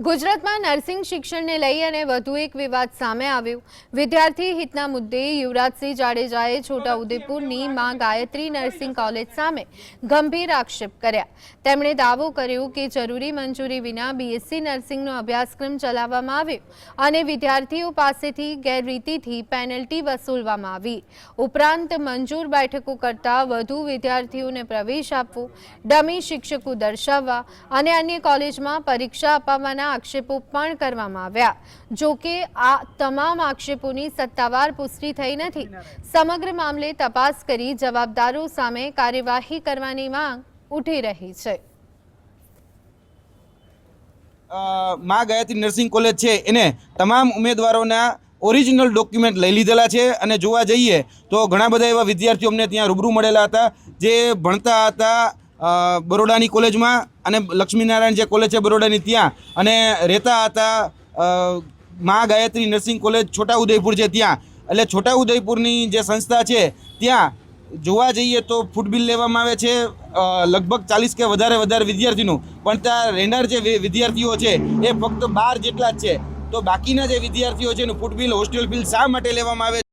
ગુજરાતમાં નર્સિંગ શિક્ષણને લઈ અને વધુ એક વિવાદ સામે આવ્યો। વિદ્યાર્થી હિતના મુદ્દે યુવરાજસિંહ જાડેજાએ છોટાઉદેપુરની માં ગાયત્રી નર્સિંગ કોલેજ સામે ગંભીર આક્ષેપ કર્યા। તેમણે દાવો કર્યો કે જરૂરી મંજૂરી વિના બીએસસી નર્સિંગનો અભ્યાસક્રમ ચલાવવામાં આવ્યો અને વિદ્યાર્થીઓ પાસેથી ગેરરીતિથી પેનલ્ટી વસૂલવામાં આવી। ઉપરાંત મંજૂર બેઠકો કરતાં વધુ વિદ્યાર્થીઓને પ્રવેશ આપવો, ડમી શિક્ષકો દર્શાવવા અને અન્ય કોલેજમાં પરીક્ષા અપાવવાના આક્ષેપો પણ કરવામાં આવ્યા। જો કે આ તમામ આક્ષેપોની સત્તાવાર પુષ્ટિ થઈ નથી। સમગ્ર મામલે તપાસ કરી જવાબદારો સામે કાર્યવાહી કરવાની માંગ ઉઠી રહી છે। માં ગાયત્રી નર્સિંગ કોલેજ છે એને તમામ ઉમેદવારોના ઓરિજિનલ ડોક્યુમેન્ટ લઈ લીધેલા છે અને જોવા જઈએ તો ઘણા બધા એવા વિદ્યાર્થીઓ અમને ત્યાં રૂબરૂ મળેલા હતા જે ભણતા હતા બરોડાની કોલેજમાં અને લક્ષ્મીનારાયણ જે કોલેજ છે બરોડાની ત્યાં અને રહેતા હતા માં ગાયત્રી નર્સિંગ કોલેજ છોટાઉદેપુર છે ત્યાં। એટલે છોટાઉદેપુરની જે સંસ્થા છે ત્યાં જોવા જઈએ તો ફૂડ બિલ લેવામાં આવે છે લગભગ 40 કે વધારે વિદ્યાર્થીનું, પણ ત્યાં રહેનાર જે વિદ્યાર્થીઓ છે એ ફક્ત 12 જેટલા જ છે। તો બાકીના જે વિદ્યાર્થીઓ છે એનું ફૂડ બિલ, હોસ્ટેલ બિલ શા માટે લેવામાં આવે